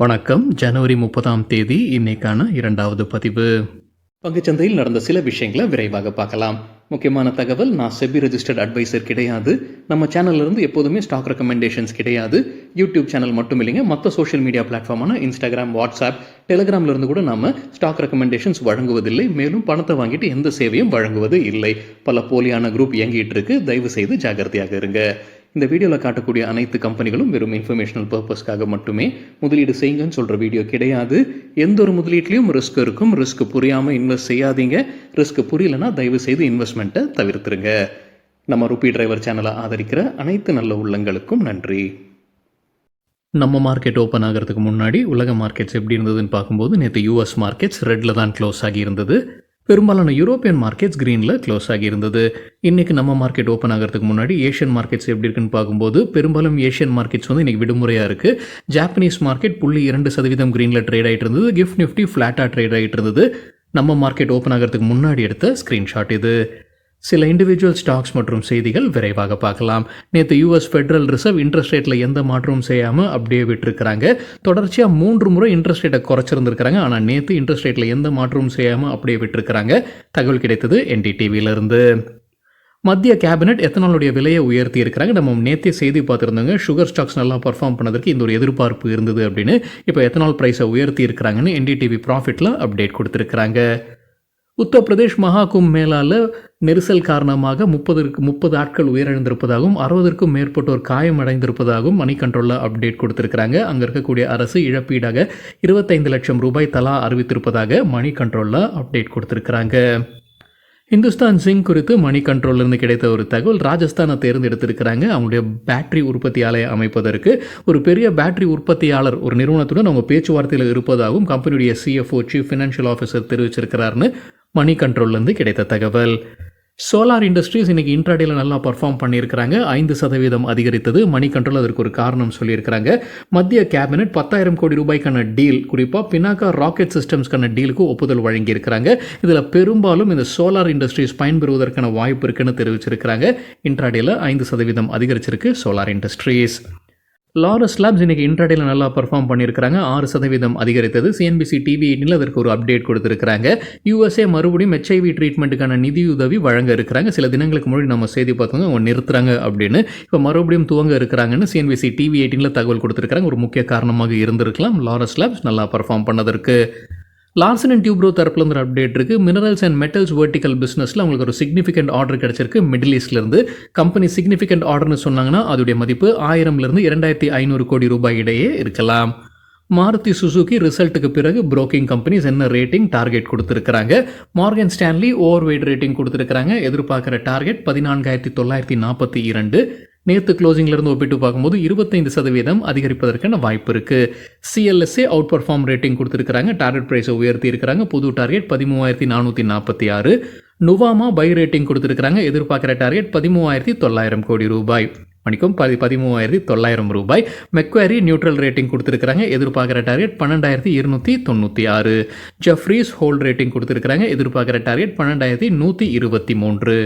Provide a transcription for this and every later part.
வணக்கம். ஜனவரி 30ஆம் தேதி இன்னைக்கான 2வது பதிவு. பங்குச்சந்தையில் நடந்த சில விஷயங்களை விரைவாக பார்க்கலாம். முக்கியமான தகவல், நான் செபி ரெஜிஸ்டர்ட் அட்வைசர் கிடையாது. நம்ம சேனல்ல இருந்து எப்போதுமே ஸ்டாக் ரெக்கமெண்டேஷன்ஸ் கிடையாது. யூடியூப் சேனல் மட்டும் இல்லைங்க, மற்ற சோஷியல் மீடியா பிளாட்ஃபார்மான இன்ஸ்டாகிராம், வாட்ஸ்அப், டெலிகிராம்ல இருந்து கூட நம்ம ஸ்டாக் ரெக்கமெண்டேஷன்ஸ் வழங்குவதில்லை. மேலும் பணத்தை வாங்கிட்டு எந்த சேவையும் வழங்குவது இல்லை. பல போலியான குரூப் இயங்கிட்டு இருக்கு. தயவு செய்து ஜாகிரதையாக இருங்க. இந்த வீடியோவில் காட்டக்கூடிய அனைத்து கம்பெனிகளும் வெறும் இன்ஃபர்மேஷனல் பர்பஸ்க்காக மட்டுமே முதலீடு செய்யுங்கன்னு சொல்கிற வீடியோ கிடையாது. எந்த ஒரு முதலீட்லையும் ரிஸ்க் இருக்கும். ரிஸ்க் புரியாமல் இன்வெஸ்ட் செய்யாதீங்க. ரிஸ்க் புரியலன்னா தயவு செய்து இன்வெஸ்ட்மெண்ட்டை தவிர்த்துருங்க. நம்ம ருபி டிரைவர் சேனலை ஆதரிக்கிற அனைத்து நல்ல உள்ளங்களுக்கும் நன்றி. நம்ம மார்க்கெட் ஓப்பன் ஆகிறதுக்கு முன்னாடி உலக மார்க்கெட்ஸ் எப்படி இருந்ததுன்னு பார்க்கும்போது நேற்று யூஎஸ் மார்க்கெட்ஸ் ரெட்டில் தான் க்ளோஸ் ஆகியிருந்தது. பெரும்பாலான யூரோப்பியன் மார்க்கெட்ஸ் க்ரீனில் க்ளோஸ் ஆகியிருந்தது. இன்றைக்கி நம்ம மார்க்கெட் ஓப்பன் ஆகிறதுக்கு முன்னாடி ஏஷியன் மார்க்கெட்ஸ் எப்படி இருக்குன்னு பார்க்கும்போது பெரும்பாலும் ஏஷியன் மார்க்கெட்ஸ் வந்து இன்றைக்கி விடுமுறையாக இருக்குது. ஜாப்பனீஸ் மார்க்கெட் 0.2% க்ரீனில் ட்ரேட் ஆகிட்டு இருந்தது. கிஃப்ட் நிஃப்டி ஃப்ளாட்டாக ட்ரேட் ஆகிட்டு இருந்தது. நம்ம மார்க்கெட் ஓப்பன் ஆகிறதுக்கு முன்னாடி எடுத்த ஸ்க்ரீன்ஷாட் இது. சில இண்டிவிஜுவல் ஸ்டாக்ஸ் மற்றும் செய்திகள் விரைவாக பார்க்கலாம். நேற்று யூஎஸ் ஃபெடரல் ரிசர்வ் இன்ட்ரெஸ்ட் ரேட்டில் எந்த மாற்றமும் செய்யாமல் அப்படியே விட்டுருக்கிறாங்க. தொடர்ச்சியாக 3 முறை இன்ட்ரெஸ்ட் ரேட்டை குறைச்சிருந்துருக்காங்க. ஆனால் நேற்று இன்ட்ரெஸ்ட் ரேட்டில் எந்த மாற்றமும் செய்யாமல் அப்படியே விட்டுருக்கிறாங்க. தகவல் கிடைத்தது NDTV-லேருந்து. மத்திய கேபினெட் எத்தனாலுடைய விலையை உயர்த்தி இருக்கிறாங்க. நம்ம நேற்றே செய்தி பார்த்துருந்தோங்க. சுகர் ஸ்டாக்ஸ் நல்லா பர்ஃபார்ம் பண்ணதற்கு இந்த ஒரு எதிர்பார்ப்பு இருந்தது அப்படின்னு. இப்போ எத்தனால் ப்ரைஸை உயர்த்தி இருக்கிறாங்கன்னு NDTV ப்ராஃபிட்டில் அப்டேட் கொடுத்துருக்குறாங்க. உத்தரப்பிரதேஷ் மகாகும்ப் மேலால நெரிசல் காரணமாக 30 ஆட்கள் உயிரிழந்திருப்பதாகவும் 60க்கும் மேற்பட்டோர் காயமடைந்திருப்பதாகவும் மணி கண்ட்ரோலில் அப்டேட் கொடுத்துருக்காங்க. அங்கே இருக்கக்கூடிய அரசு இழப்பீடாக 25 லட்சம் ரூபாய் தலா அறிவித்திருப்பதாக மணி கண்ட்ரோலில் அப்டேட் கொடுத்துருக்குறாங்க. இந்துஸ்தான் ஜிங்க் குறித்து மணி கண்ட்ரோலிருந்து கிடைத்த ஒரு தகவல், ராஜஸ்தானை தேர்ந்தெடுத்திருக்கிறாங்க அவங்களுடைய பேட்டரி உற்பத்தி ஆலையை அமைப்பதற்கு. ஒரு பெரிய பேட்டரி உற்பத்தியாளர் ஒரு நிறுவனத்துடன் அவங்க பேச்சுவார்த்தையில் இருப்பதாகவும் கம்பெனியுடைய CFO சீஃப் ஃபினான்ஷியல் ஆஃபீஸர் தெரிவிச்சிருக்கிறாருன்னு மணி கண்ட்ரோல்லேருந்து கிடைத்த தகவல். சோலார் இண்டஸ்ட்ரீஸ் இன்றைக்கி இன்ட்ராடேல நல்லா பர்ஃபார்ம் பண்ணியிருக்கிறாங்க. 5% அதிகரித்தது. மணி கண்ட்ரோல் அதற்கு ஒரு காரணம் சொல்லியிருக்கிறாங்க. மத்திய கேபினெட் 10,000 கோடி ரூபாய்க்கான டீல், குறிப்பாக பினாக்கா ராக்கெட் சிஸ்டம்ஸ்க்கான டீலுக்கு ஒப்புதல் வழங்கியிருக்கிறாங்க. இதில் பெரும்பாலும் இந்த சோலார் இண்டஸ்ட்ரீஸ் பயன்பெறுவதற்கான வாய்ப்பு இருக்குன்னு தெரிவிச்சிருக்கிறாங்க. இன்ட்ராடேல 5% அதிகரிச்சிருக்கு சோலார் இண்டஸ்ட்ரீஸ். லாரஸ் லேப்ஸ் இன்றைக்கி இன்ட்ராடேல நல்லா பர்ஃபார்ம் பண்ணியிருக்கிறாங்க. 6% அதிகரித்தது. CNBC TV18 அதற்கு ஒரு அப்டேட் கொடுத்துருக்கிறாங்க. USA மறுபடியும் HIV ட்ரீட்மெண்ட்டுக்கான நிதியுதவி வழங்க இருக்கிறாங்க. சில தினங்களுக்கு முன்னாடி நம்ம செய்தி பார்த்தோங்க அவங்க நிறுத்துறாங்க அப்படின்னு. இப்போ மறுபடியும் துவங்க இருக்கிறாங்கன்னு CNBC TV18 தகவல் கொடுத்துருக்காங்க. ஒரு முக்கிய காரணமாக இருந்திருக்கலாம் லாரஸ் லேப்ஸ் நல்லா பர்ஃபார்ம் பண்ணதற்கு. லார்சன் அண்ட் டியூப்ரோ தரப்புல இருந்து அப்டேட் இருக்குது. மினரல்ஸ் அண்ட் மெட்டல்ஸ் வெர்டிக்கல் பிஸ்னஸில் அவங்களுக்கு ஒரு சிக்னிஃபிகண்ட் ஆர்டர் கிடச்சிருக்கு மிடில் ஈஸ்ட்லேருந்து. கம்பெனி சிக்னிஃபிகண்ட் ஆர்டர்னு சொன்னாங்கன்னா அதோடைய மதிப்பு 1000 இருந்து 2500 கோடி ரூபாய் இடையே இருக்கலாம். மாருதி சுசுகி ரிசல்ட்டுக்கு பிறகு புரோக்கிங் கம்பெனிஸ் என்ன ரேட்டிங் டார்கெட் கொடுத்துருக்காங்க. Morgan Stanley over weight rating கொடுத்துருக்காங்க. எதிர்பார்க்குற டார்கெட் 14,942. நேற்று க்ளோசிங்லேருந்து ஒப்பிட்டு பார்க்கும்போது 25% அதிகரிப்பதற்கான வாய்ப்பு இருக்குது. CLSA அவுட் பர்ஃபார்ம் ரேட்டிங் கொடுத்துருக்காங்க. டார்கெட் ப்ரைஸை உயர்த்தி இருக்கிறாங்க. புது டார்கெட் 13,446. நுவாமா பை ரேட்டிங் கொடுத்துருக்காங்க. எதிர்பார்க்குற டார்கெட் 13,900 கோடி ரூபாய். மணிக்கும் 13,900 ரூபாய். மெக்வாரி நியூட்ரல் ரேட்டிங் கொடுத்துருக்காங்க. எதிர்பார்க்குற டார்கெட் 12,296. ஜெஃப்ரீஸ் ஹோல்ட் ரேட்டிங் கொடுத்துருக்காங்க. எதிர்பார்க்குற டார்கெட் 12,123.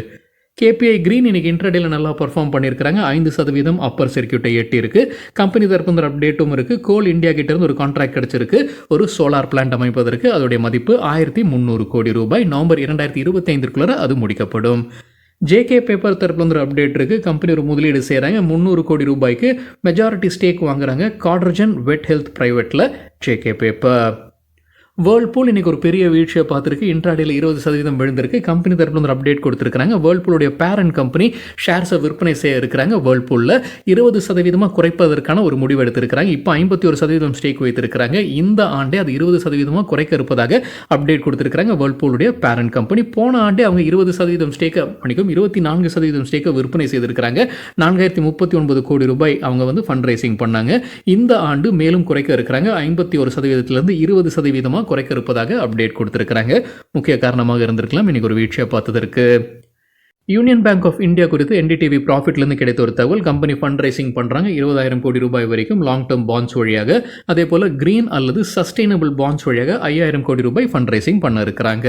KPI கிரீன் இன்னைக்கு இன்ட்ராடேல நல்லா பர்ஃபார்ம் பண்ணியிருக்காங்க. 5% அப்பர் சர்க்கியூட்டை எட்டியிருக்கு. கம்பெனி தரப்பு ஒரு அப்டேட்டும் இருக்குது. கோல் இந்தியா கிட்ட இருந்து ஒரு கான்ட்ராக்ட் கிடச்சிருக்கு ஒரு சோலார் பிளான்ட் அமைப்பதற்கு. அதோடைய மதிப்பு 1,300 கோடி ரூபாய். நவம்பர் 2025 அது முடிக்கப்படும். JK பேப்பர் தரப்புல ஒரு அப்டேட் இருக்குது. கம்பெனி ஒரு முதலீடு செய்கிறாங்க. 300 கோடி ரூபாய்க்கு மெஜாரிட்டி ஸ்டேக் வாங்குறாங்க காட்ரஜன் வெட் ஹெல்த் பிரைவேட்டில் JK பேப்பர். வேர்ல்பூல் இன்றைக்கி ஒரு பெரிய வீழ்ச்சியை பார்த்துருக்கு. இன்ட்ராடேல 20% விழுந்திருக்கு. கம்பெனி தரப்புல ஒரு அப்டேட் கொடுத்துருக்காங்க. வேர்ல்பூலுடைய பேரண்ட் கம்பெனி ஷேர்ஸை விற்பனை செய்ய இருக்கிறாங்க. வேர்ல்பூலில் 20% குறைப்பதற்கான ஒரு முடிவு எடுத்திருக்கிறாங்க. இப்போ 51% ஸ்டேக் வைத்திருக்கிறாங்க. இந்த ஆண்டே அது 20% குறைக்க இருப்பதாக அப்டேட் கொடுத்துருக்காங்க. வேர்ல்பூலுடைய பேரண்ட் கம்பெனி போன ஆண்டே அவங்க 20% ஸ்டேக்கை 24% ஸ்டேக்கை விற்பனை செய்திருக்கிறாங்க. 4,039 கோடி ரூபாய் அவங்க ஃபண்ட் ரைசிங் பண்ணாங்க. இந்த ஆண்டு மேலும் குறைக்க இருக்கிறாங்க. 51%லேருந்து 20% குறைக்க இருப்பதாக அப்டேட் கொடுத்திருக்கிறாங்க. முக்கிய காரணமாக இருந்திருக்கலாம் இன்னைக்கு ஒரு வீழ்ச்சியை பார்த்ததற்கு. யூனியன் பேங்க் ஆஃப் இந்தியா குறித்து NDTV ப்ராஃபிட்லேருந்து கிடைத்த ஒரு தகவல், கம்பெனி ஃபண்ட் ரைசிங் பண்ணுறாங்க 20,000 கோடி ரூபாய் வரைக்கும் லாங் டேர்ம் பாண்ட்ஸ் வழியாக. அதே போல் கிரீன் அல்லது சஸ்டைனபிள் பாண்ட்ஸ் வழியாக 5,000 கோடி ரூபாய் ஃபண்ட் ரைசிங் பண்ண இருக்கிறாங்க.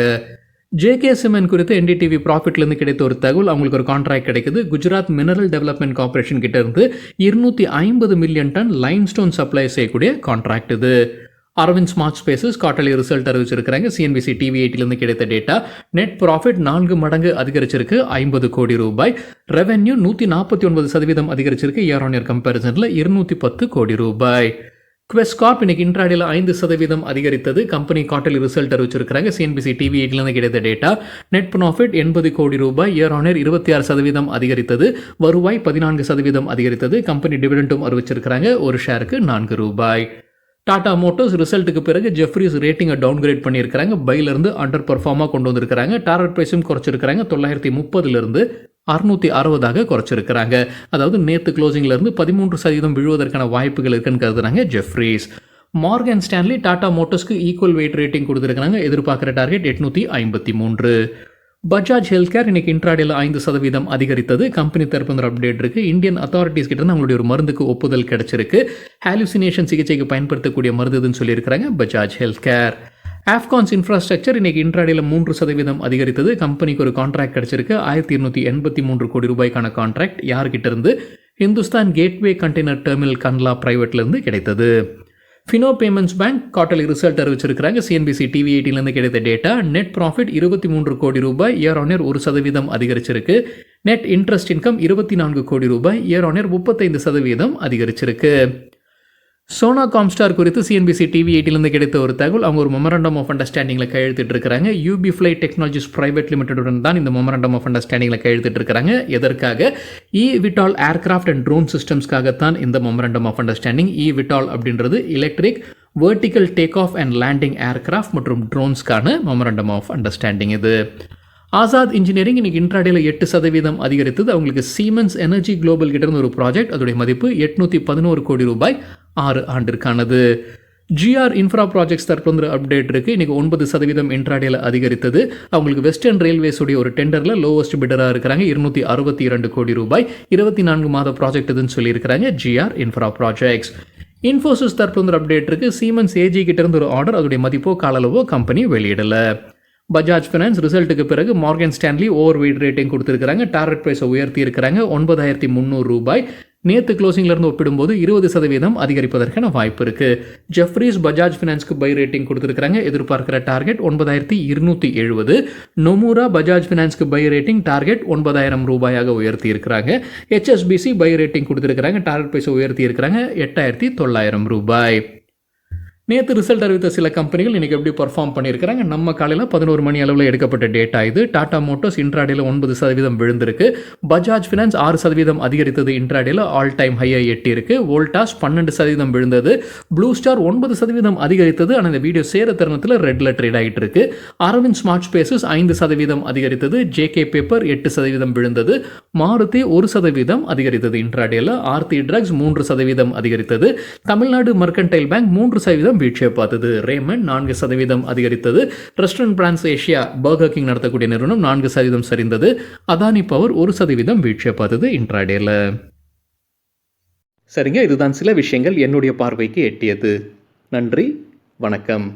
ஜேகே சிமெண்ட் குறித்து என்டிடிவி ப்ராஃபிட்லேருந்து கிடைத்த ஒரு தகவல். அவங்களுக்கு ஒரு கான்ட்ராக்ட் கிடைக்குது. குஜராத் மினரல் டெவலப்மெண்ட் கார்பரேஷன் கிட்ட இருந்து 250 மில்லியன் டன் லைம்ஸ்டோன் சப்ளை செய்யக்கூடிய கான்ட்ராக்ட் இது. Arvind smart spaces quarterly result அறிவிச்சிருக்காங்க. சிஎன்பிசி டிவி 8லேருந்து கிடைத்த டேட்டா. நெட் ப்ராஃபிட் 4 மடங்கு அதிகரிச்சிருக்கு, 50 கோடி ரூபாய். ரெவென்யூ 149% அதிகரிச்சிருக்கு, இயர் ஆன் இயர் கம்பேரிசனில் 210 கோடி ரூபாய். குவெஸ்ட் கார்ப் இன்னைக்கு இன்ட்ராடேல 5% அதிகரித்தது. கம்பெனி குவார்ட்டர்லி ரிசல்ட் அறிவிச்சிருக்காங்க. சிஎன்பிசி டிவி 8லேருந்து கிடைத்த டேட்டா. நெட் ப்ராஃபிட் 80 கோடி ரூபாய், இயர் ஆன் இயர் 26% அதிகரித்தது. வருவாய் 14% அதிகரித்தது. கம்பெனி டிவிடெண்டும் அறிவிச்சிருக்காங்க, ஒரு ஷேருக்கு 4 ரூபாய். டாடா மோட்டார்ஸ் ரிசல்ட்டுக்கு பிறகு ஜெஃப்ரீஸ் ரேட்டிங்கை டவுன்கிரேட் பண்ணியிருக்காங்க. பைலேருந்து அண்டர் பர்ஃபார்மாக கொண்டு வந்திருக்காங்க. டார்கெட் ப்ரைஸும் குறைச்சிருக்காங்க. 930லேருந்து 660 குறைச்சிருக்கிறாங்க. அதாவது நேற்று க்ளோசிங்லேருந்து 13% விழுவதற்கான வாய்ப்புகள் இருக்குன்னு கருதுறாங்க ஜெஃப்ரீஸ். மார்கன் ஸ்டான்லி டாடா மோட்டார்ஸ்க்கு ஈக்குவல் வெயிட் ரேட்டிங் கொடுத்துருக்காங்க. எதிர்பார்க்குற டார்கெட் 853. பஜாஜ் ஹெல்த் கேர் இன்னைக்கு இன்ட்ராடேல 5% அதிகரித்தது. கம்பெனி தரப்பு ஒரு அப்டேட் இருக்கு. இந்தியன் அத்தாரிட்டிஸ் கிட்ட இருந்து அவங்களுடைய ஒரு மருந்துக்கு ஒப்புதல் கிடைச்சிருக்கு. ஹாலுசினேஷன் சிகிச்சைக்கு பயன்படுத்தக்கூடிய மருந்துன்னு சொல்லியிருக்காங்க Bajaj health care. Afghans infrastructure இன்னைக்கு இன்ட்ராடேல 3% அதிகரித்தது. கம்பெனிக்கு ஒரு கான்ட்ராக்ட் கிடைச்சிருக்கு. 1283 கோடி ரூபாய்க்கான கான்ட்ராக்ட். யார்கிட்ட இருந்து? ஹிந்துஸ்தான் கேட்வே கண்டெய்னர் டெர்மினல் கன்லா பிரைவேட்ல இருந்து கிடைத்தது. Fino payments bank quarterly result அறிவிச்சிருக்காங்க. சிஎன்பிசி டிவி 8லேருந்து கிடைத்த டேட்டா. நெட் ப்ராஃபிட் 23 கோடி ரூபாய், இயர் ஆன் இயர் 1% அதிகரிச்சிருக்கு. நெட் இன்ட்ரெஸ்ட் இன்கம் 24 கோடி ரூபாய், இயர் ஆன் இயர் 35% அதிகரிச்சிருக்கு. சோனா காம்ஸ்டார் குறித்து சிஎன்பிசி டிவி 8லேருந்து கிடைத்த ஒரு தகவல். அவங்க ஒரு மெமரண்டம் ஆஃப் அண்டர்ஸ்டாண்டிங்கில் கையெழுத்திட்டு இருக்காங்க. யூபி ஃப்ளை டெக்னாலஜிஸ் பிரைவேட் லிமிடெடுடன் தான் இந்த மெமரண்டம் ஆஃப் அண்டர்ஸ்டாண்டிங்கில் கையெழுத்திட்டு இருக்காங்க. எதற்காக? விட்டால் ஏர்கிராஃப்ட் அண்ட் ட்ரோன் சிஸ்டம்ஸ்க்காகத்தான் இந்த மெமரண்டம் ஆஃப் அண்டர்ஸ்டாண்டிங். விட்டால் அப்படின்றது electric vertical take off and landing aircraft மற்றும் ட்ரோன்ஸ்க்கான மெமரண்டம் ஆஃப் அண்டர்ஸ்டாண்டிங் இது. ஆசாத் இன்ஜினியரிங் இன்னைக்கு இன்ட்ராடேல 8% அதிகரித்தது. அவங்களுக்கு சீமென்ஸ் எனர்ஜி குளோபல் கிட்ட இருந்து ஒரு ப்ராஜெக்ட். அதோடைய மதிப்பு 811 கோடி ரூபாய், 6 ஆண்டிற்கானது. ஜிஆர் இன்ஃப்ரா ப்ராஜெக்ட்ஸ் தரப்பு வந்து அப்டேட் இருக்கு. இன்னைக்கு 9% இன்ட்ராடேல அதிகரித்தது. அவங்களுக்கு வெஸ்டர்ன் ரயில்வேஸ் உடைய ஒரு டெண்டர்ல லோவஸ்ட் பிடரா இருக்கிறாங்க. 262 கோடி ரூபாய், 24 மாத ப்ராஜெக்ட் இதுன்னு சொல்லியிருக்கிறாங்க ஜிஆர் இன்ஃப்ரா ப்ராஜெக்ட்ஸ். இன்ஃபோசிஸ் தரப்பு வந்து அப்டேட் இருக்கு. சீமென்ஸ் ஏஜி கிட்ட இருந்து ஒரு ஆர்டர். அதோடைய மதிப்போ காலளவோ கம்பெனி வெளியிடல. பஜாஜ் ஃபினான்ஸ் ரிசல்ட்டுக்கு பிறகு Morgan Stanley over weight rating கொடுத்துருக்காங்க. டார்கெட் ப்ரைஸை உயர்த்தி இருக்கிறாங்க. 9300 ரூபாய். நேற்று க்ளோசிங்லேருந்து ஒப்பிடும்போது 20% அதிகரிப்பதற்கான வாய்ப்பு இருக்கு. ஜெஃப்ரீஸ் பஜாஜ் ஃபினான்ஸ்க்கு பை ரேட்டிங் கொடுத்துருக்காங்க. எதிர்பார்க்கிற டார்கெட் 9270. நொமூரா பஜாஜ் ஃபினான்ஸ்க்கு பை ரேட்டிங் டார்கெட் 9000 ரூபாயாக உயர்த்தி இருக்கிறாங்க. HSBC பை ரேட்டிங் கொடுத்துருக்காங்க. டார்கெட் ப்ரைஸை உயர்த்தி இருக்கிறாங்க 8900 ரூபாய். நேற்று ரிசல்ட் அறிவித்த சில கம்பெனிகள் இன்றைக்கி எப்படி பர்ஃபார்ம் பண்ணியிருக்கிறாங்க. நம்ம காலையில் 11 மணி அளவில் எடுக்கப்பட்ட டேட்டா இது. டாடா மோட்டார்ஸ் இன்ட்ராடேல 9% விழுந்திருக்கு. பஜாஜ் ஃபினான்ஸ் 6% அதிகரித்தது. இன்ட்ராடேல ஆல் டைம் ஹையை எட்டியிருக்கு. வோல்டாஸ் 12% விழுந்தது. ப்ளூ ஸ்டார் 9% அதிகரித்தது. ஆனால் இந்த வீடியோ சேர தருணத்தில் ரெட்ல ட்ரேட் ஆகிட்டு இருக்கு. அரவிந்த் ஸ்மார்ட் ஸ்பேசஸ் 5% அதிகரித்தது. ஜேகே பேப்பர் 8% விழுந்தது. மாருதி 1% அதிகரித்தது. இன்ட்ராடேல ஆர்த்தி ட்ரக்ஸ் 3% அதிகரித்தது. தமிழ்நாடு மர்கன்டைல் பேங்க் 3% வீழ்ச்சியை பார்த்தது. ரேமன் 4% அதிகரித்தது. Restaurant brands Asia burger king நடத்தக்கூடிய நிறுவனம் 4% சரிந்தது. அதானி பவர் 1% வீழ்ச்சியை பார்த்தது இன்ட்ராடேல. சரிங்க, இதுதான் சில விஷயங்கள் என்னுடைய பார்வைக்கு எட்டியது. நன்றி, வணக்கம்.